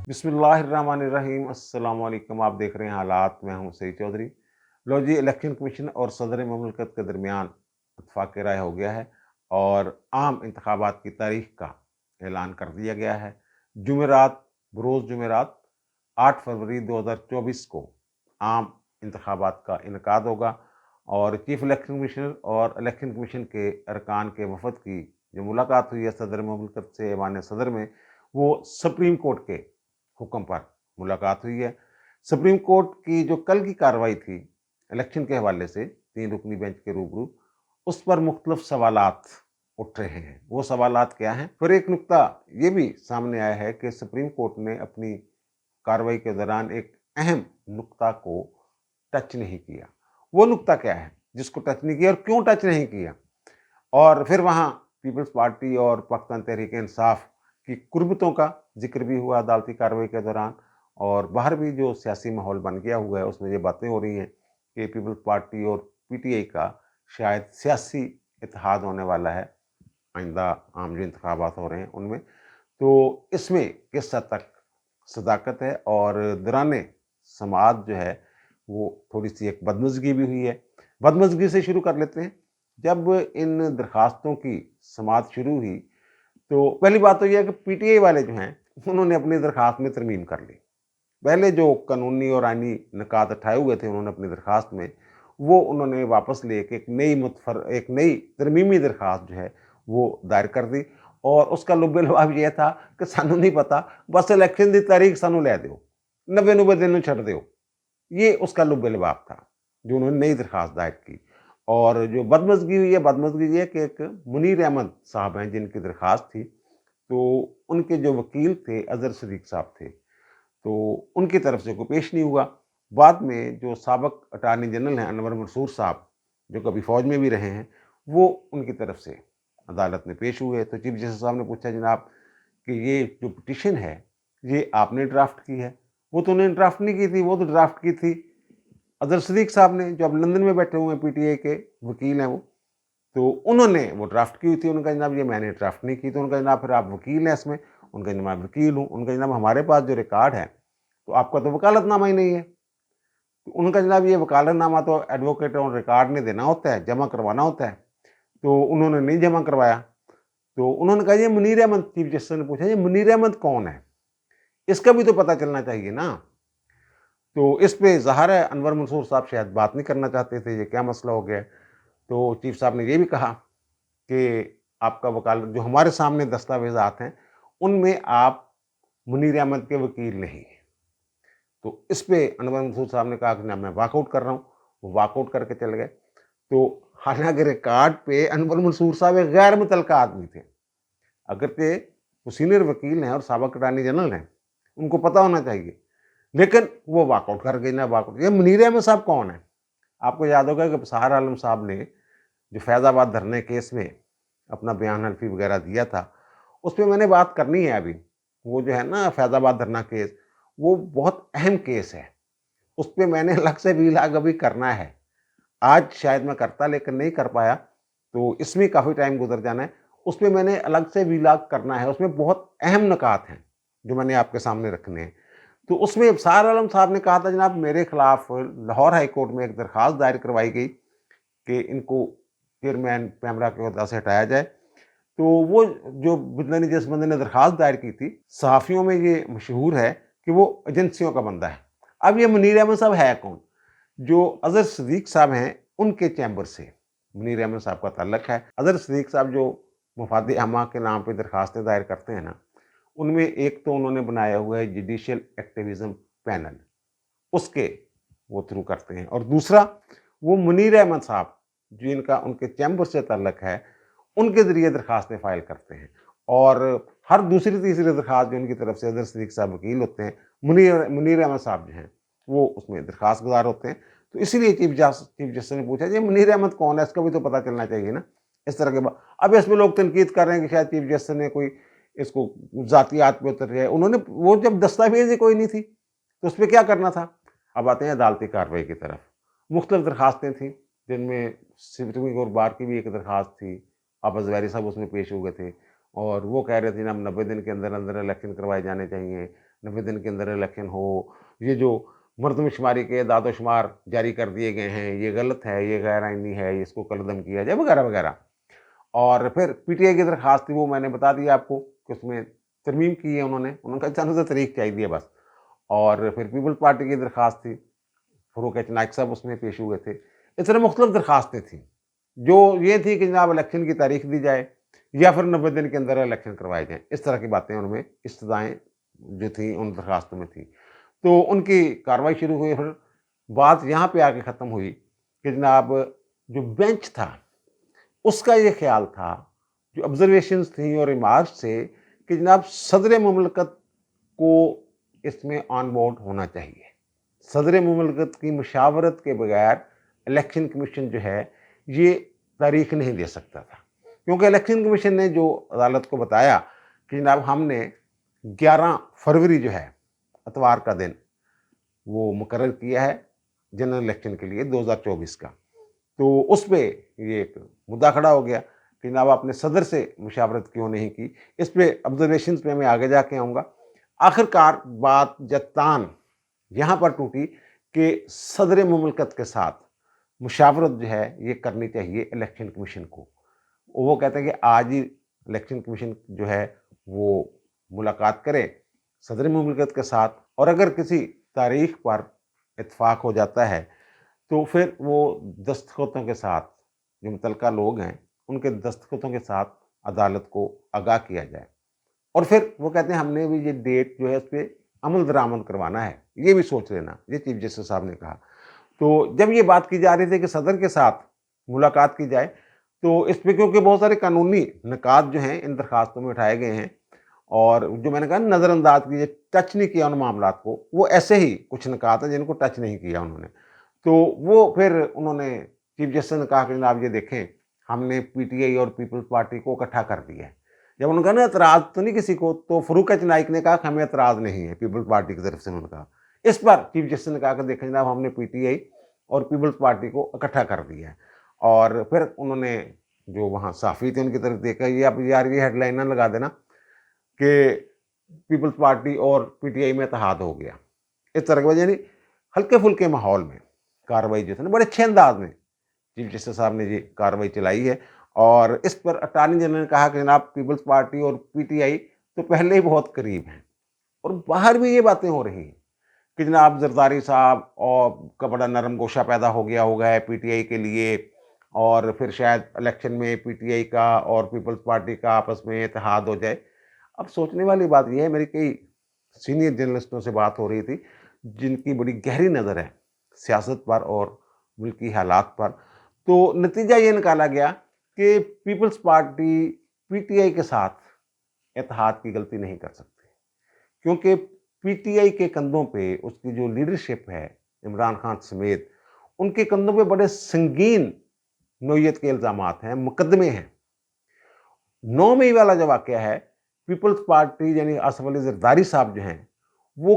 बिस्मिल्लाहिर्रहमानिर्रहीम। अस्सलाम वालेकुम। आप देख रहे हैं हालात। मैं हूं सईद चौधरी। लो जी, इलेक्शन कमीशन और सदर ममलकत के दरमियान इत्तफाक राय हो गया है और आम इंतखाबात की तारीख का ऐलान कर दिया गया है। जुमेरात, बरोज़ जुमेरात 8 फरवरी 2024 को आम इंतखाबात का इनकाद होगा और चीफ इलेक्शन कमिश्नर और इलेक्शन कमीशन के अरकान के वफद की जो मुलाकात हुई है सदर ममलकत से ऐवान सदर में, वो सुप्रीम कोर्ट के हुक्म पर मुलाकात हुई है। सुप्रीम कोर्ट की जो कल की कार्रवाई थी इलेक्शन के हवाले से 3 रुकनी बेंच के रूबरू, उस पर मुख्तलिफ सवालात उठ रहे हैं। वो सवालात क्या हैं? फिर एक नुक्ता ये भी सामने आया है कि सुप्रीम कोर्ट ने अपनी कार्रवाई के दौरान एक अहम नुक्ता को टच नहीं किया। वो नुक्ता क्या है जिसको टच नहीं किया और क्यों टच नहीं किया? और फिर वहाँ पीपल्स पार्टी और पाकिस्तान तहरीक-ए-इंसाफ की कुर्बतों का ज़िक्र भी हुआ अदालती कार्रवाई के दौरान, और बाहर भी जो सियासी माहौल बन गया हुआ है उसमें ये बातें हो रही हैं कि पीपल्स पार्टी और पीटीआई का शायद सियासी इत्तेहाद होने वाला है आइंदा आम जो इंतखाबात हो रहे हैं उनमें। तो इसमें किस हद तक सदाकत है और दौरान समाअत जो है वो थोड़ी-सी एक बदमज़गी भी हुई है। बदमज़गी से शुरू कर लेते हैं। जब इन दरखास्तों की समाअत शुरू हुई तो पहली बात तो ये है कि पीटीआई वाले जो हैं उन्होंने अपनी दरखास्त में तरमीम कर ली। पहले जो कानूनी और आईनी निकात उठाए हुए थे उन्होंने अपनी दरखास्त में, वो उन्होंने वापस लेके एक नई तरमीमी दरखास्त जो है वो दायर कर दी और उसका लुब-ए-लुआब ये था कि सानू नहीं पता, बस इलेक्शन की तारीख सानू लै दिओ, 90-90 दिन छड्ड दिओ। ये उसका लुब-ए-लुआब था जो उन्होंने नई दरखास्त दायर की। और जो बदमज़गी हुई है, बदमज़गी ये है कि एक मुनीर अहमद साहब हैं जिनकी दरखास्त थी, तो उनके जो वकील थे अज़हर सिद्दीक़ साहब थे, तो उनकी तरफ से कोई पेश नहीं हुआ। बाद में जो साबिक़ अटॉर्नी जनरल हैं अनवर मंसूर साहब, जो कभी फ़ौज में भी रहे हैं, वो उनकी तरफ से अदालत में पेश हुए। तो चीफ जस्टिस साहब ने पूछा, जनाब कि ये जो पिटीशन है, ये आपने ड्राफ्ट की है? वो तो उन्होंने ड्राफ्ट नहीं की थी, वो तो ड्राफ्ट की थी अज़हर सिद्दीक़ साहब ने, जो अब लंदन में बैठे हुए हैं, पीटीआई के वकील हैं वो। तो उन्होंने वो ड्राफ्ट की हुई थी। उन्होंने कहा, जनाब ये मैंने ड्राफ्ट नहीं की। तो उन्होंने कहा, जनाब फिर आप वकील हैं इसमें? उनका जनाब मैं वकील हूँ। उनका जनाब हमारे पास जो रिकॉर्ड है, तो आपका तो वकालतनामा ही नहीं है। तो उनका जनाब ये वकालतनामा तो एडवोकेट ऑन रिकॉर्ड ने देना होता है, जमा करवाना होता है। तो उन्होंने नहीं जमा करवाया। तो उन्होंने कहा, ये मुनीर अहमद, चीफ जस्टिस ने पूछा, ये मुनीर अहमद कौन है? इसका भी तो पता चलना चाहिए ना। तो इस पे ज़ाहिर है अनवर मंसूर साहब शायद बात नहीं करना चाहते थे, ये क्या मसला हो गया है। तो चीफ साहब ने ये भी कहा कि आपका वकालत जो हमारे सामने दस्तावेज़ात हैं, उनमें आप मुनीर अहमद के वकील नहीं हैं। तो इस पे अनवर मंसूर साहब ने कहा कि ना मैं वॉकआउट कर रहा हूँ। वो वॉकआउट करके चले गए। तो हालाँकि रिकॉर्ड पे अनवर मंसूर साहब एक गैर मुतल्लका आदमी थे। अगरचे वो सीनियर वकील हैं और साबिक़ अटॉर्नी जनरल हैं, उनको पता होना चाहिए। लेकिन वो वॉकआउट कर गए ना, वॉकआउट। ये मुनीर अहमद साहब कौन है? आपको याद होगा कि बसार आलम साहब ने जो फैज़ाबाद धरने केस में अपना बयान हल्फी वगैरह दिया था, उस पे मैंने बात करनी है अभी। वो जो है ना फैज़ाबाद धरना केस, वो बहुत अहम केस है। उस पे मैंने अलग से व्लॉग अभी करना है। आज शायद मैं करता लेकिन नहीं कर पाया, तो इसमें काफ़ी टाइम गुज़र जाना है। उस पे मैंने अलग से व्लॉग करना है। उसमें बहुत अहम निकात हैं, जो मैंने आपके सामने रखने हैं। तो उसमें अबसार आलम साहब ने कहा था, जनाब मेरे खिलाफ लाहौर हाई कोर्ट में एक दरखास्त दायर करवाई गई कि इनको चेयरमैन पैमरा के ओहदा से हटाया जाए। तो वो जो बंदे ने, जिस बंदे ने दरखास्त दायर की थी, सहाफ़ियों में ये मशहूर है कि वो एजेंसियों का बंदा है। अब ये मुनीर अहमद साहब है कौन? जो अज़हर सिद्दीक़ साहब हैं, उनके चैम्बर से मुनीर अहमद साहब का ताल्लुक है। अज़हर सिद्दीक़ साहब जो मफाद आमा के नाम पे दरखास्तें दायर करते हैं ना, उनमें एक तो उन्होंने बनाया हुआ है जुडिशियल एक्टिविज़्म पैनल, उसके वो थ्रू करते हैं। और दूसरा वो मुनीर अहमद साहब जिनका उनके चैम्बर से ताल्लुक है, उनके ज़रिए दरखास्तें फ़ाइल करते हैं। और हर दूसरी-तीसरी दरखास्त जो उनकी तरफ से अज़हर सिद्दीक़ साहब वकील होते हैं, मुनीर अहमद साहब जो हैं, वो उसमें दरखास्त गुज़ार होते हैं। तो इसीलिए चीफ जस्टिस ने पूछा, ये मुनीर अहमद कौन है? इसका भी तो पता चलना चाहिए ना। इस तरह के अब इसमें लोग तनकीद कर रहे हैं कि शायद चीफ जस्टिस ने कोई इसको ज़ातियात पे उतर गया। उन्होंने वो जब दस्तावेज़ ही कोई नहीं थी, तो उसपे क्या करना था? अब आते हैं अदालती कार्रवाई की तरफ। मुख्तलिफ दरखास्तें थीं, जिनमें सुप्रीम कोर्ट बार की भी एक दरखास्त थी। अब्बास ज़वाहिरी साहब उसमें पेश हुए थे और वो कह रहे थे, जनाब 90 दिन के अंदर अंदर इलेक्शन करवाए जाने चाहिए। 90 दिन के अंदर इलेक्शन हो, ये जो मरदम शुमारी के दादो शुमार जारी कर दिए गए हैं, ये गलत है, ये गैर आइनी है, इसको कलअदम किया जाए, वगैरह वगैरह। और फिर पीटीआई की दरखास्त थी, वो मैंने बता दिया आपको कि उसमें तरमीम की है उन्होंने कहा चंद तरीक चाहिए बस। और फिर पीपल्स पार्टी की दरखास्त थी, फ़रूक एच नाइक साहब उसमें पेश हुए थे। इस तरह मुख्तलिफ दरखास्तें थीं, जो ये थी कि जनाब इलेक्शन की तारीख दी जाए या फिर 90 दिन के अंदर इलेक्शन करवाए जाएँ। इस तरह की बातें उनमें इस्तदाएँ जो थी उन दरखास्तों में थी। तो उनकी कार्रवाई शुरू हुई। फिर बात यहाँ पे आके ख़त्म हुई कि जनाब जो बेंच था उसका ये ख्याल था, जो ऑब्जर्वेशंस थी और रिमार्क्स थे कि जनाब सदर मुमलकत को इसमें ऑन बोर्ड होना चाहिए। सदर मुमलकत की मशावरत के बगैर इलेक्शन कमीशन जो है ये तारीख नहीं दे सकता था, क्योंकि इलेक्शन कमीशन ने जो अदालत को बताया कि जनाब हमने 11 फरवरी जो है इतवार का दिन वो मुकर्रर किया है जनरल इलेक्शन के लिए 2024 का। तो उस पे ये एक मुद्दा खड़ा हो गया कि जनाब आपने सदर से मुशावरत क्यों नहीं की। इस पे ऑब्जर्वेशंस पे मैं आगे जाके आऊँगा। आखिरकार बात जत्तान यहाँ पर टूटी कि सदर मुमलकत के साथ मुशावरत जो है ये करनी चाहिए इलेक्शन कमीशन को। वो कहते हैं कि आज ही इलेक्शन कमीशन जो है वो मुलाकात करे सदर मुमलकत के साथ, और अगर किसी तारीख पर इत्फाक हो जाता है तो फिर वो दस्तखतों के साथ, जो मुतलका लोग हैं उनके दस्तखतों के साथ अदालत को आगाह किया जाए। और फिर वो कहते हैं हमने भी ये डेट जो है उस पर अमल दरामद करवाना है, ये भी सोच लेना, ये चीफ जस्टिस साहब ने कहा। तो जब ये बात की जा रही थी कि सदर के साथ मुलाकात की जाए, तो इस पर क्योंकि बहुत सारे कानूनी निकात जो हैं इन दरखास्तों में उठाए गए हैं, और जो मैंने कहा नज़रअंदाज कीजिए, टच नहीं किया उन मामलात को, वो ऐसे ही कुछ निकात हैं जिनको टच नहीं किया उन्होंने। तो वो फिर उन्होंने चीफ जस्टिस ने कहा कि जनाब ये देखें हमने पीटीआई और पीपल्स पार्टी को इकट्ठा कर दिया है। जब उन्होंने कहा ना एतराज़ तो नहीं किसी को, तो फ़रूक एच नाइक ने कहा कि हमें एतराज़ नहीं है पीपल्स पार्टी की तरफ से। उन्होंने कहा इस पर चीफ जस्टिस ने कहा कि देखें जनाब हमने पीटीआई और पीपल्स पार्टी को इकट्ठा कर दिया है। और फिर उन्होंने जो वहाँ सहाफ़ी थे उनकी तरफ देखा, ये आप यार ये हेडलाइन ना लगा देना कि पीपल्स पार्टी और पीटीआई में इत्तेहाद हो गया। इस तरह की वजह, यानी हल्के फुल्के माहौल में कार्रवाई जो थी ना बड़े अच्छे अंदाज में चीफ जस्टिस साहब ने ये कार्रवाई चलाई है। और इस पर अटॉर्नी जनरल ने कहा कि जनाब पीपल्स पार्टी और पीटीआई तो पहले ही बहुत करीब हैं, और बाहर भी ये बातें हो रही हैं कि जनाब जरदारी साहब और का बड़ा नरम गोशा पैदा हो गया होगा है पीटीआई के लिए, और फिर शायद इलेक्शन में पीटीआई का और पीपल्स पार्टी का आपस में इत्तेहाद हो जाए। अब सोचने वाली बात यह है, मेरी कई सीनियर जर्नलिस्टों से बात हो रही थी जिनकी बड़ी गहरी नज़र है सियासत पर और मुल्की हालात पर, तो नतीजा ये निकाला गया कि पीपल्स पार्टी पीटीआई के साथ इत्तेहाद की गलती नहीं कर सकती, क्योंकि पीटीआई के कंधों पे उसकी जो लीडरशिप है इमरान खान समेत, उनके कंधों पे बड़े संगीन नौयत के इल्ज़ामात हैं, मुकदमे हैं। 9 मई वाला जो वाक़या है, पीपल्स पार्टी यानी आसिफ अली जरदारी साहब जो हैं, वो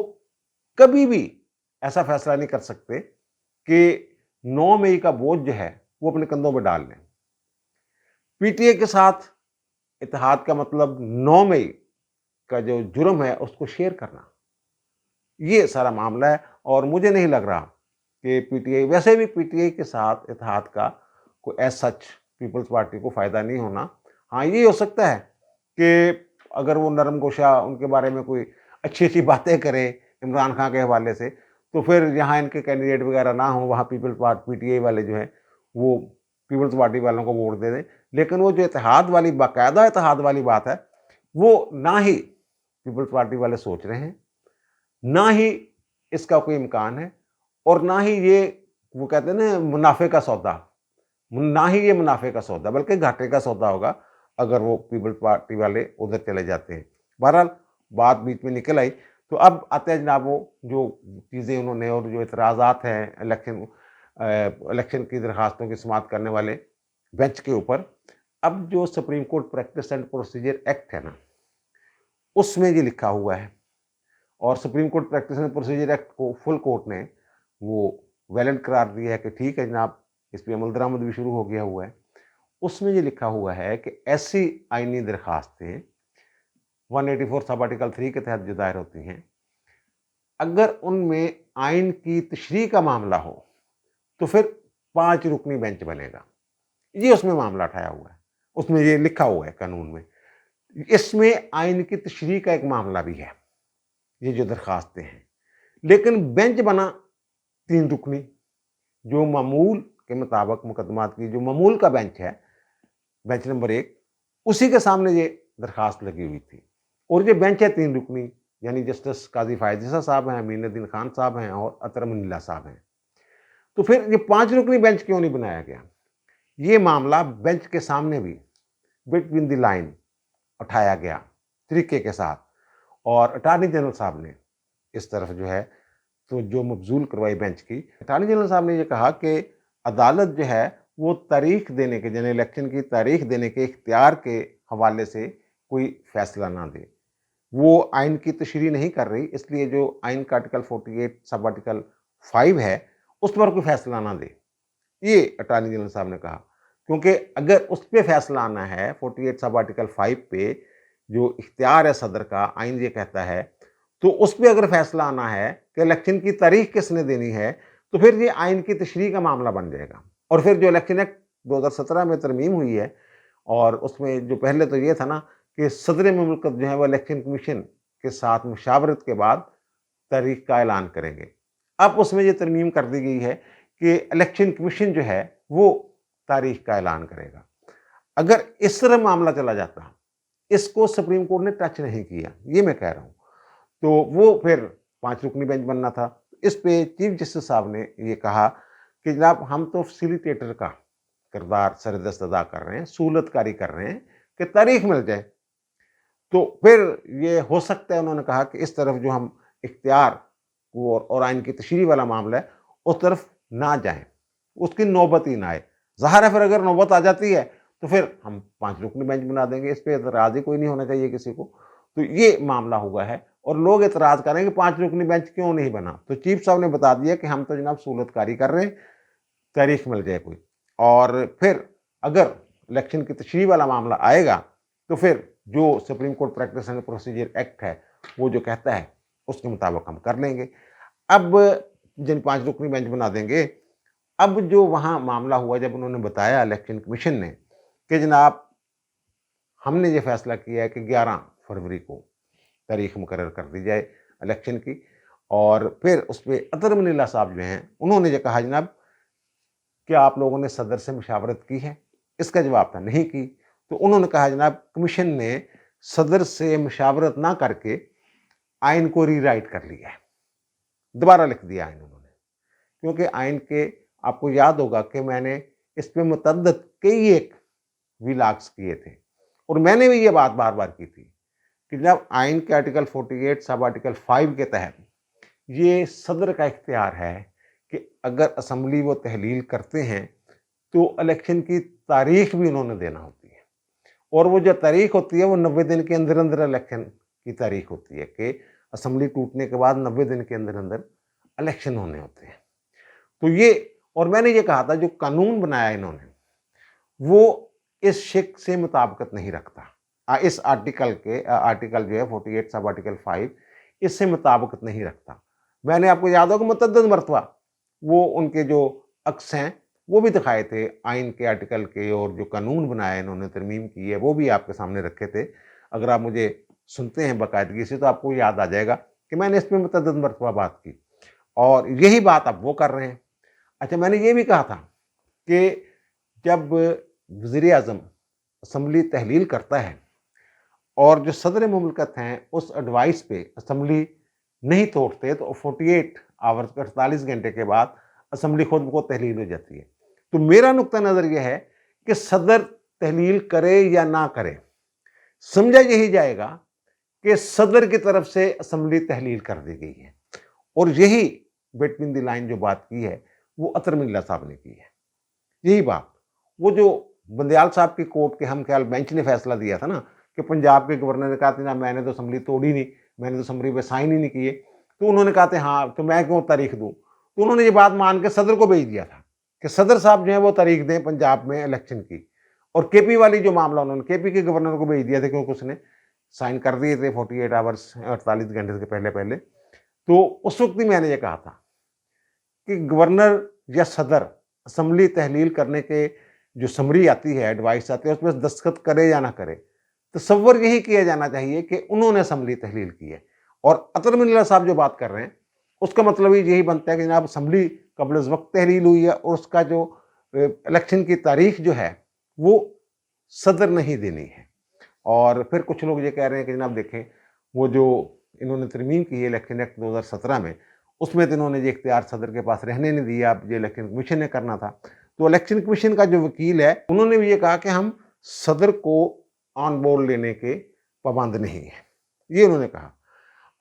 कभी भी ऐसा फैसला नहीं कर सकते कि 9 मई का बोझ जो है वो अपने कंधों पे डाल लें। पीटीआई के साथ इत्तेहाद का मतलब 9 मई का जो जुर्म है उसको शेयर करना, ये सारा मामला है। और मुझे नहीं लग रहा कि पीटीआई, वैसे भी पीटीआई के साथ इत्तेहाद का कोई एज सच पीपल्स पार्टी को फ़ायदा नहीं होना। हाँ, ये हो सकता है कि अगर वो नरम गोशा उनके बारे में कोई अच्छी बातें करे इमरान खान के हवाले से, तो फिर यहाँ इनके कैंडिडेट वगैरह ना हो, वहाँ पीपल्स पार्टी पीटीआई वाले जो हैं वो पीपल्स पार्टी वालों को वोट दे दें। लेकिन वो जो इत्तेहाद वाली, बाकायदा इत्तेहाद वाली बात है, वो ना ही पीपल्स पार्टी वाले सोच रहे हैं, ना ही इसका कोई इम्कान है, और ना ही ये, वो कहते हैं ना मुनाफे का सौदा, ना ही ये मुनाफे का सौदा बल्कि घाटे का सौदा होगा अगर वो पीपल्स पार्टी वाले उधर चले जाते हैं। बहरहाल बात बीच में निकल आई। तो अब आते हैं जनाब वो जो चीज़ें उन्होंने और जो इतराज़ात हैं इलेक्शन की दरखास्तों की समाअत करने वाले बेंच के ऊपर। अब जो supreme court practice and procedure act है ना, उसमें ये लिखा हुआ है, और supreme court practice and procedure act को फुल कोर्ट ने वो वैलिड करार दिया है कि ठीक है जनाब इस पर अमल दरामद भी शुरू हो गया हुआ है। उसमें ये लिखा हुआ है कि ऐसी आइनी दरखास्तें 184 सब आर्टिकल 3 के तहत जो दायर होती हैं, اگر ان میں آئین کی تشریح کا معاملہ ہو تو پھر 5 رکنی بینچ بنے گا۔ یہ اس میں معاملہ اٹھایا ہوا ہے، اس میں یہ لکھا ہوا ہے قانون میں۔ اس میں آئین کی تشریح کا ایک معاملہ بھی ہے، یہ جو درخواستیں ہیں، لیکن بینچ بنا 3 رکنی، جو معمول کے مطابق مقدمات کی جو معمول کا بینچ ہے، بینچ نمبر 1، اسی کے سامنے یہ درخواست لگی ہوئی تھی۔ اور یہ بینچ ہے 3 رکنی، یعنی جسٹس قاضی فائز عیسیٰ صاحب ہیں، امین الدین خان صاحب ہیں اور اطہر امین اللہ صاحب ہیں۔ تو پھر یہ 5 رکنی بینچ کیوں نہیں بنایا گیا؟ یہ معاملہ بینچ کے سامنے بھی بٹوین دی لائن اٹھایا گیا طریقے کے ساتھ، اور اٹارنی جنرل صاحب نے اس طرف جو ہے تو جو مبذول کروائی بینچ کی، اٹارنی جنرل صاحب نے یہ کہا کہ عدالت جو ہے وہ تاریخ دینے کے، یعنی الیکشن کی تاریخ دینے کے اختیار کے حوالے سے کوئی فیصلہ نہ دے، وہ آئین کی تشریح نہیں کر رہی، اس لیے جو آئین کا آرٹیکل 48 سب آرٹیکل 5 ہے اس پر کوئی فیصلہ نہ دے، یہ اٹارنی جنرل صاحب نے کہا۔ کیونکہ اگر اس پہ فیصلہ آنا ہے 48 سب آرٹیکل 5 پہ، جو اختیار ہے صدر کا، آئین یہ کہتا ہے، تو اس پہ اگر فیصلہ آنا ہے کہ الیکشن کی تاریخ کس نے دینی ہے، تو پھر یہ آئین کی تشریح کا معاملہ بن جائے گا۔ اور پھر جو الیکشن ایکٹ 2017 میں ترمیم ہوئی ہے، اور اس میں جو پہلے تو یہ تھا نا کہ صدر مملکت جو ہے وہ الیکشن کمیشن کے ساتھ مشاورت کے بعد تاریخ کا اعلان کریں گے۔ اب اس میں یہ ترمیم کر دی گئی ہے کہ الیکشن کمیشن جو ہے وہ تاریخ کا اعلان کرے گا۔ اگر اس طرح معاملہ چلا جاتا، اس کو سپریم کورٹ نے ٹچ نہیں کیا، یہ میں کہہ رہا ہوں، تو وہ پھر 5 رکنی بینچ بننا تھا۔ اس پہ چیف جسٹس صاحب نے یہ کہا کہ جناب ہم تو فیسیلیٹیٹر کا کردار سردست ادا کر رہے ہیں، سہولت کاری کر رہے ہیں کہ تاریخ مل جائے۔ تو پھر یہ ہو سکتا ہے، انہوں نے کہا کہ اس طرف جو ہم اختیار اور آئین کی تشریح والا معاملہ ہے اس طرف نہ جائیں، اس کی نوبت ہی نہ آئے۔ ظاہر ہے پھر اگر نوبت آ جاتی ہے تو پھر ہم 5 رکنی بینچ بنا دیں گے، اس پہ اعتراض ہی کوئی نہیں ہونا چاہیے کسی کو۔ تو یہ معاملہ ہوا ہے، اور لوگ اعتراض کریں کہ 5 رکنی بینچ کیوں نہیں بنا، تو چیف صاحب نے بتا دیا کہ ہم تو جناب سہولت کاری کر رہے ہیں، تاریخ مل جائے کوئی، اور پھر اگر الیکشن کی تشریح والا معاملہ آئے گا تو پھر جو supreme court practice and procedure act ہے وہ جو کہتا ہے اس کے مطابق ہم کر لیں گے۔ اب جن 5 رکنی بینچ بنا دیں گے۔ اب جو وہاں معاملہ ہوا، جب انہوں نے بتایا الیکشن کمیشن نے کہ جناب ہم نے یہ فیصلہ کیا ہے کہ 11 فروری کو تاریخ مقرر کر دی جائے الیکشن کی، اور پھر اس پہ اطہر امین اللہ صاحب جو ہیں انہوں نے یہ کہا جناب کیا آپ لوگوں نے صدر سے مشاورت کی ہے؟ اس کا جواب تھا نہیں کی۔ تو انہوں نے کہا جناب کمیشن نے صدر سے مشاورت نہ کر کے آئین کو ری رائٹ کر لیا ہے، دوبارہ لکھ دیا آئین انہوں نے، کیونکہ آئین کے آپ کو یاد ہوگا کہ میں نے اس پہ متعدد کئی ایک ویلاگس کیے تھے، اور میں نے بھی یہ بات بار بار کی تھی کہ جب آئین کے آرٹیکل 48 سب آرٹیکل 5 کے تحت یہ صدر کا اختیار ہے کہ اگر اسمبلی وہ تحلیل کرتے ہیں تو الیکشن کی تاریخ بھی انہوں نے دینا ہوتی ہے، اور وہ جو تاریخ ہوتی ہے وہ 90 دن کے اندر اندر الیکشن کی تاریخ ہوتی ہے، کہ اسمبلی ٹوٹنے کے بعد 90 دن کے اندر اندر الیکشن ہونے ہوتے ہیں۔ تو یہ، اور میں نے یہ کہا تھا جو قانون بنایا انہوں نے وہ اس شک سے مطابقت نہیں رکھتا، اس آرٹیکل جو ہے 48 سب آرٹیکل 5 اس سے مطابقت نہیں رکھتا۔ میں نے آپ کو یاد ہوگا متعدد مرتبہ وہ ان کے جو عکس ہیں وہ بھی دکھائے تھے آئین کے آرٹیکل کے، اور جو قانون بنایا انہوں نے ترمیم کی ہے وہ بھی آپ کے سامنے رکھے تھے۔ اگر آپ مجھے سنتے ہیں باقاعدگی سے تو آپ کو یاد آ جائے گا کہ میں نے اس میں متعدد مرتبہ بات کی، اور یہی بات اب وہ کر رہے ہیں۔ اچھا، میں نے یہ بھی کہا تھا کہ جب وزیر اعظم اسمبلی تحلیل کرتا ہے اور جو صدر مملکت ہیں اس ایڈوائس پہ اسمبلی نہیں توڑتے تو 48 آورز 48 گھنٹے کے بعد اسمبلی خود بخود تحلیل ہو جاتی ہے۔ تو میرا نقطہ نظر یہ ہے کہ صدر تحلیل کرے یا نہ کرے، سمجھا یہی جائے گا کہ صدر کی طرف سے اسمبلی تحلیل کر دی گئی ہے، اور یہی بٹوین دی لائن جو بات کی ہے وہ اطہر امین اللہ صاحب نے کی ہے۔ یہی بات وہ جو بندیال صاحب کی کورٹ کے ہم خیال بینچ نے فیصلہ دیا تھا نا کہ پنجاب کے گورنر نے کہا تھا میں نے تو اسمبلی توڑی نہیں، میں نے تو اسمبلی پہ سائن ہی نہیں کیے، تو انہوں نے کہا تھا ہاں تو میں کیوں تاریخ دوں، تو انہوں نے یہ بات مان کے صدر کو بھیج دیا تھا کہ صدر صاحب جو ہے وہ تاریخ دیں پنجاب میں الیکشن کی۔ اور کے پی والی جو معاملہ انہوں نے کے پی کے گورنر کو بھیج دیا تھا، کیونکہ اس نے سائن کر دیے تھے 48 آورز 48 گھنٹے کے پہلے۔ تو اس وقت بھی میں نے یہ کہا تھا کہ گورنر یا صدر اسمبلی تحلیل کرنے کے جو سمری آتی ہے، ایڈوائس آتی ہے، اس میں دستخط کرے یا نہ کرے، تصور یہی کیا جانا چاہیے کہ انہوں نے اسمبلی تحلیل کی ہے۔ اور اطہر من اللہ صاحب جو بات کر رہے ہیں اس کا مطلب یہی بنتا ہے کہ جناب اسمبلی قبل از وقت تحلیل ہوئی ہے اور اس کا جو الیکشن کی تاریخ جو ہے وہ صدر نہیں دینی ہے۔ اور پھر کچھ لوگ یہ کہہ رہے ہیں کہ جناب دیکھیں وہ جو انہوں نے ترمیم کی ہے الیکشن ایکٹ 2017 میں، اس میں تو انہوں نے یہ اختیار صدر کے پاس رہنے نہیں دیا، اب یہ الیکشن کمیشن نے کرنا تھا۔ تو الیکشن کمیشن کا جو وکیل ہے انہوں نے بھی یہ کہا کہ ہم صدر کو آن بورڈ لینے کے پابند نہیں ہیں، یہ انہوں نے کہا۔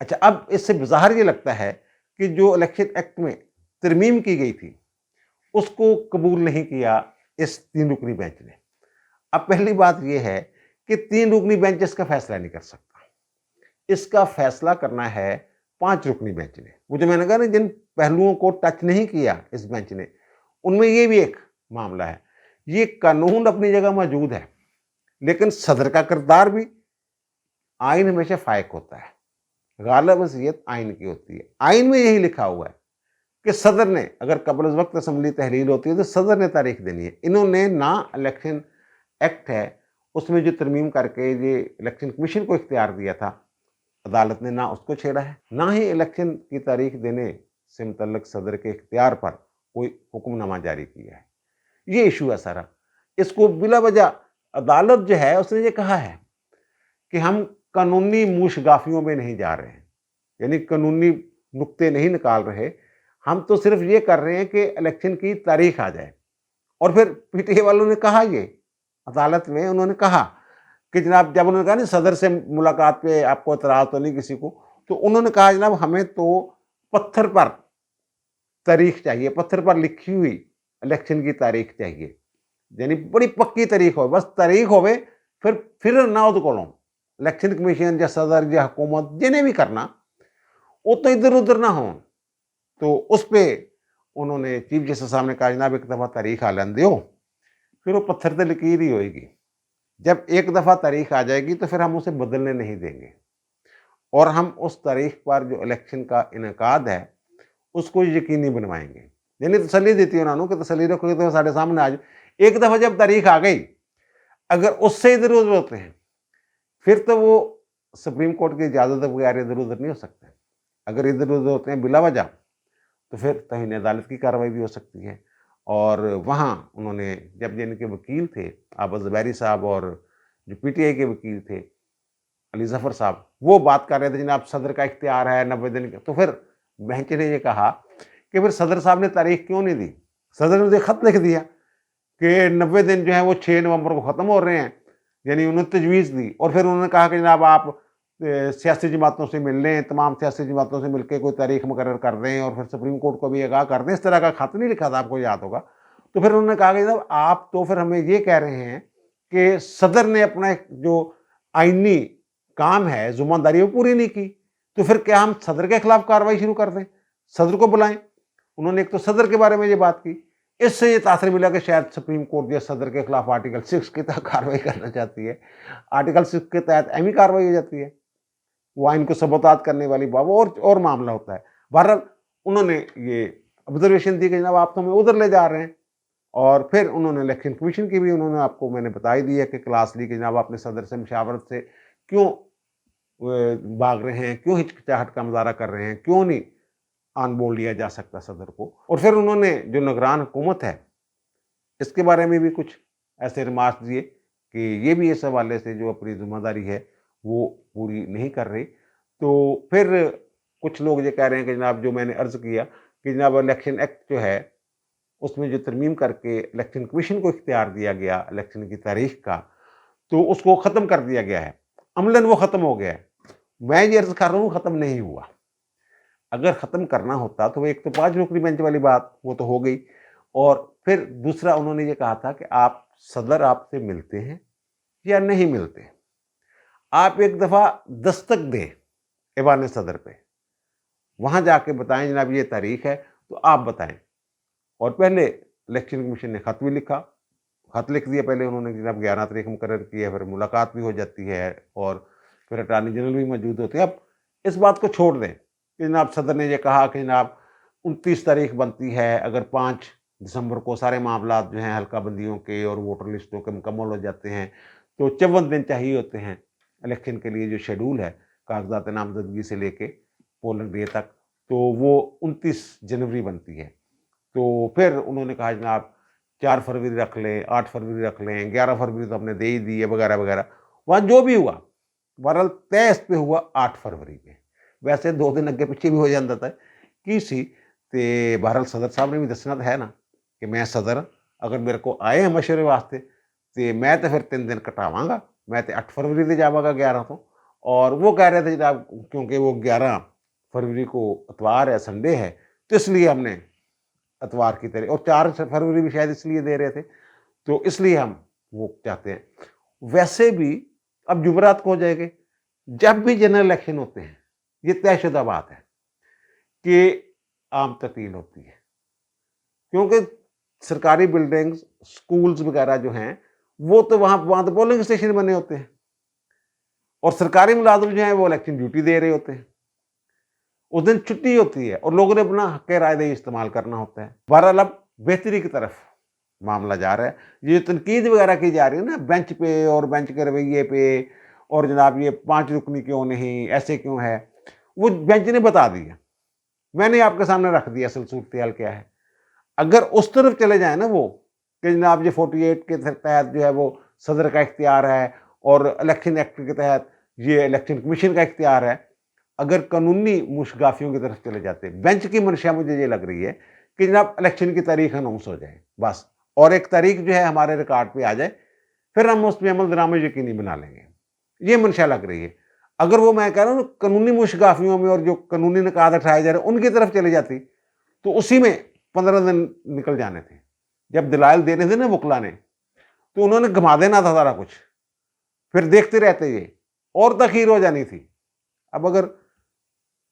اچھا، اب اس سے بظاہر یہ لگتا ہے کہ جو الیکشن ایکٹ میں ترمیم کی گئی تھی اس کو قبول نہیں کیا اس 3 رکنی بینچ نے۔ اب پہلی بات یہ ہے کہ 3 رکنی بینچ اس کا فیصلہ نہیں کر سکتا، اس کا فیصلہ کرنا ہے 5 رکنی بینچ نے۔ وہ جو میں نے کہا نا جن پہلوؤں کو ٹچ نہیں کیا اس بینچ نے، ان میں یہ بھی ایک معاملہ ہے۔ یہ قانون اپنی جگہ موجود ہے لیکن صدر کا کردار بھی، آئین ہمیشہ فائق ہوتا ہے، غالب وصیت آئین کی ہوتی ہے۔ آئین میں یہی لکھا ہوا ہے کہ صدر نے اگر قبل از وقت اسمبلی تحلیل ہوتی ہے تو صدر نے تاریخ دینی ہے۔ انہوں نے نہ الیکشن ایکٹ ہے اس میں جو ترمیم کر کے یہ الیکشن کمیشن کو اختیار دیا تھا، عدالت نے نہ اس کو چھیڑا ہے، نہ ہی الیکشن کی تاریخ دینے سے متعلق صدر کے اختیار پر کوئی حکم نامہ جاری کیا ہے۔ یہ ایشو ہے سارا۔ اس کو بلا وجہ عدالت جو ہے اس نے یہ کہا ہے کہ ہم قانونی موش گافیوں میں نہیں جا رہے ہیں، یعنی قانونی نقطے نہیں نکال رہے، ہم تو صرف یہ کر رہے ہیں کہ الیکشن کی تاریخ آ جائے۔ اور پھر پی ٹی اے والوں نے کہا، یہ عدالت میں انہوں نے کہا کہ جناب جب انہوں نے کہا نہیں صدر سے ملاقات پہ آپ کو اعتراض تو نہیں کسی کو، تو انہوں نے کہا جناب ہمیں تو پتھر پر تاریخ چاہیے، پتھر پر لکھی ہوئی الیکشن کی تاریخ چاہیے، یعنی بڑی پکی تاریخ ہو، بس تاریخ ہوئے پھر نہ ہو تو کولوں الیکشن کمیشن یا صدر یا حکومت جنہیں بھی کرنا وہ تو ادھر ادھر نہ ہوں۔ تو اس پہ انہوں نے چیف جسٹس صاحب نے کہا جناب ایک دفعہ تاریخ آ لین دیو، پھر وہ پتھر تے لکیر ہی ہوئے گی۔ جب ایک دفعہ تاریخ آ جائے گی تو پھر ہم اسے بدلنے نہیں دیں گے، اور ہم اس تاریخ پر جو الیکشن کا انعقاد ہے اس کو یقینی بنوائیں گے۔ یعنی تسلی دیتی انہوں نے کہ تسلی رکھو گے تو سارے سامنے آ جائے۔ ایک دفعہ جب تاریخ آ گئی اگر اس سے ادھر ادھر ہوتے ہیں پھر تو وہ سپریم کورٹ کی اجازت بغیر ادھر ادھر نہیں ہو سکتے۔ اگر ادھر ادھر ہوتے ہیں بلا وجہ تو پھر توہین عدالت کی کارروائی بھی ہو سکتی ہے۔ اور وہاں انہوں نے جب جن کے وکیل تھے عابد زبیری صاحب اور جو پی ٹی آئی کے وکیل تھے علی ظفر صاحب، وہ بات کر رہے تھے جناب صدر کا اختیار ہے 90 دن کا، تو پھر بینچ نے یہ کہا کہ پھر صدر صاحب نے تاریخ کیوں نہیں دی؟ صدر نے خط لکھ دیا کہ 90 دن جو ہیں وہ 6 نومبر کو ختم ہو رہے ہیں، یعنی انہوں نے تجویز دی۔ اور پھر انہوں نے کہا کہ جناب آپ سیاسی جماعتوں سے مل لیں، تمام سیاسی جماعتوں سے مل کے کوئی تاریخ مقرر کر دیں اور پھر سپریم کورٹ کو بھی آگاہ کر دیں۔ اس طرح کا خط نہیں لکھا تھا، آپ کو یاد ہوگا۔ تو پھر انہوں نے کہا کہ جناب آپ تو پھر ہمیں یہ کہہ رہے ہیں کہ صدر نے اپنا جو آئینی کام ہے ذمہ داری وہ پوری نہیں کی، تو پھر کیا ہم صدر کے خلاف کارروائی شروع کر دیں، صدر کو بلائیں؟ انہوں نے ایک تو صدر کے بارے میں یہ بات کی۔ اس سے یہ تاثر ملا کہ شاید سپریم کورٹ یا صدر کے خلاف آرٹیکل 6 کے تحت کارروائی کرنا چاہتی ہے۔ آرٹیکل 6 کے تحت اہمی کارروائی ہو جاتی ہے، وہ آئین کو سبوتاژ کرنے والی بات اور معاملہ ہوتا ہے۔ بہرحال انہوں نے یہ آبزرویشن دی کہ جناب آپ تو ہمیں ادھر لے جا رہے ہیں۔ اور پھر انہوں نے الیکشن کمیشن کی بھی انہوں نے آپ کو میں نے بتائی دی ہے کہ کلاس لی کہ جناب آپ نے صدر سے مشاورت سے کیوں بھاگ رہے ہیں، کیوں ہچکچاہٹ کا مظاہرہ کر رہے ہیں، کیوں نہیں آن بورڈ لیا جا سکتا صدر کو۔ اور پھر انہوں نے جو نگران حکومت ہے اس کے بارے میں بھی کچھ ایسے ریمارکس دیے کہ یہ بھی اس حوالے سے جو اپنی ذمہ داری ہے وہ پوری نہیں کر رہی۔ تو پھر کچھ لوگ یہ کہہ رہے ہیں کہ جناب جو میں نے عرض کیا کہ جناب الیکشن ایکٹ جو ہے اس میں جو ترمیم کر کے الیکشن کمیشن کو اختیار دیا گیا الیکشن کی تاریخ کا، تو اس کو ختم کر دیا گیا ہے، عملاً وہ ختم ہو گیا ہے۔ میں یہ عرض کر رہا ہوں ختم نہیں ہوا۔ اگر ختم کرنا ہوتا تو ایک تو 5 رکنی بینچ والی بات وہ تو ہو گئی، اور پھر دوسرا انہوں نے یہ کہا تھا کہ آپ صدر آپ سے ملتے ہیں یا نہیں ملتے، آپ ایک دفعہ دستک دیں ایوان صدر پہ، وہاں جا کے بتائیں جناب یہ تاریخ ہے تو آپ بتائیں۔ اور پہلے الیکشن کمیشن نے خط بھی لکھا، خط لکھ دیا پہلے انہوں نے جناب 11 تاریخ مقرر کی ہے، پھر ملاقات بھی ہو جاتی ہے اور پھر اٹارنی جنرل بھی موجود ہوتے ہیں۔ اب اس بات کو چھوڑ دیں کہ जनाब सदर ने ये कहा कि जनाब 29 तारीख बनती है, अगर 5 दिसंबर को सारे मामलात जो हैं हल्का बंदियों के और वोटर लिस्टों के मुकम्मल हो जाते हैं, तो 54 दिन चाहिए होते हैं इलेक्शन के लिए, जो शेड्यूल है कागजात नामजदगी से लेके पोलिंग डे तक, तो वो 29 जनवरी बनती है। तो फिर उन्होंने कहा जनाब 4 फरवरी रख लें, 8 फरवरी रख लें, 11 फरवरी तो हमने दे ही दी है, वगैरह वगैरह। वहाँ जो भी हुआ, बहरहाल तय इस पे हुआ 8 फरवरी पे। वैसे 2 दिन अगे पिछे भी हो जाता था की सी, ते बहरहाल सदर साहब ने भी दसना तो है ना कि मैं सदर, अगर मेरे को आए हैं मशवरे वास्ते, तो मैं तो फिर 3 दिन घटावांगा, मैं तो 8 फरवरी से जावांगा 11 तो। और वो कह रहे थे जनाब क्योंकि वो 11 फरवरी को इतवार है, संडे है, तो इसलिए हमने इतवार की तरह, और 4 फरवरी भी शायद इसलिए दे रहे थे, तो इसलिए हम वो चाहते हैं। वैसे भी अब जुमेरात को हो जाएंगे, जब भी जनरल इलेक्शन होते हैं, ये तयशुदा बात है कि आम तब्दील होती है, क्योंकि सरकारी बिल्डिंग्स, स्कूल्स वगैरह जो हैं, वो तो वहाँ तो पोलिंग स्टेशन बने होते हैं, और सरकारी मुलाजिम जो हैं वो इलेक्शन ड्यूटी दे रहे होते हैं। उस दिन छुट्टी होती है और लोगों ने अपना हक़ राय इस्तेमाल करना होता है। बहरहाल अब बेहतरी की तरफ मामला जा रहा है। ये तनकीद वगैरह की जा रही है ना बेंच पे और बेंच के रवैये पे, और जनाब ये 5 रुकनी क्यों नहीं, ऐसे क्यों है, वो बेंच ने बता दिया। मैंने आपके सामने रख दिया असल सूरत-ए-हाल क्या है। अगर उस तरफ चले जाएँ ना वो, कि जनाब ये 48 के तहत जो है वो सदर का इख्तियार है, और इलेक्शन एक्ट के तहत ये इलेक्शन कमीशन का इख्तियार है, अगर कानूनी मुशगाफियों की तरफ चले जाते, बेंच की मंशा मुझे ये लग रही है कि जनाब इलेक्शन की तारीख अनाउंस हो जाए बस, और एक तारीख जो है हमारे रिकॉर्ड पे आ जाए, फिर हम उस पे अमल दरामद यकीनी बना लेंगे। ये मंशा लग रही है। अगर वो मैं कह रहा हूँ कानूनी मुशगाफियों में और जो कानूनी निकात उठाए जा रहे हैं उनकी तरफ चली जाती, तो उसी में 15 दिन निकल जाने थे। जब दलाइल देने थे ना वकला ने, तो उन्होंने घुमा देना था सारा कुछ, फिर देखते रहते ये, और तखीर हो जानी थी। अब अगर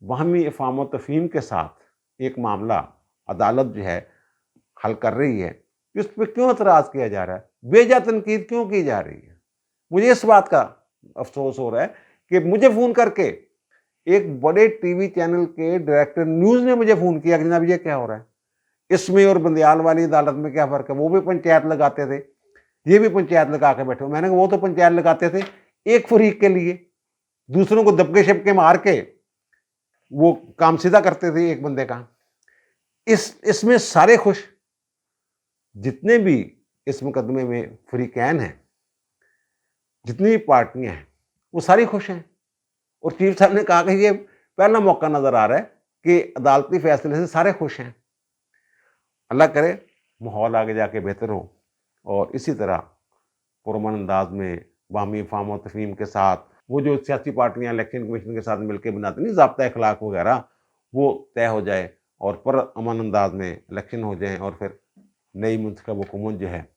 बाहमी इफ़ाम व तफ़हीम के साथ एक मामला अदालत जो है हल कर रही है, इस पे क्यों एतराज़ किया जा रहा है, बेजा तनकीद क्यों की जा रही है। मुझे इस बात का अफसोस हो रहा है कि मुझे फ़ोन करके एक बड़े टीवी चैनल के डायरेक्टर न्यूज़ ने मुझे फ़ोन किया कि जनाब ये क्या हो रहा है, इसमें और बंदियाल वाली अदालत में क्या फ़र्क है। वो भी पंचायत लगाते थे, ये भी पंचायत लगा के बैठे। मैंने कहा वो तो पंचायत लगाते थे एक फरीक के लिए, दूसरों को दबके शबके मार के वो काम सीधा करते थे एक बंदे का। इसमें सारे खुश, जितने भी इस मुकदमे में फरीकैन हैं, जितनी भी पार्टियां हैं, वो सारी खुश हैं। और चीफ साहब ने कहा कि ये पहला मौका नजर आ रहा है कि अदालती फैसले से सारे खुश हैं। अल्लाह करे माहौल आगे जाके बेहतर हो, और इसी तरह पुरअमन अंदाज में बाहमी फ़ाहम व तफ़हीम के साथ वो जो सियासी पार्टियां इलेक्शन कमीशन के साथ मिलकर बनाती नहीं ज़ाब्ता अखलाक वगैरह, वो तय हो जाए और पुरअमन अंदाज में इलेक्शन हो जाए, और फिर नई मुंतखब हुकूमत जो है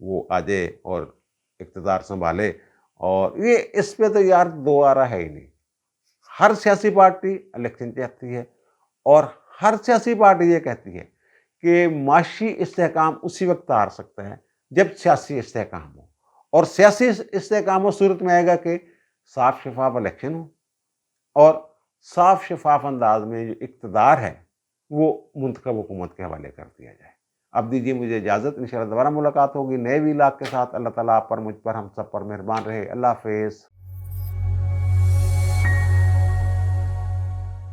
वो आ जाए और इक़्तिदार संभाले। और ये इस पे तो यार दो आरा है ही नहीं। हर सियासी पार्टी इलेक्शन चाहती है, और हर सियासी पार्टी ये कहती है कि माशी इस्तेहकाम उसी वक्त आ सकता है जब सियासी इस्तेहकाम हो, और सियासी इस्तेहकाम उस सूरत में आएगा कि साफ शफाफ इलेक्शन हो, और साफ शफाफ अंदाज में जो इक़्तिदार है वो मुंतखब हुकूमत के हवाले कर दिया जाए। अब दीजिए मुझे इजाज़त, इंशाअल्लाह दोबारा मुलाकात होगी नए व्लॉग के साथ। अल्लाह ताला आप पर, मुझ पर, हम सब पर मेहरबान रहे। अल्लाह हाफ़िज़।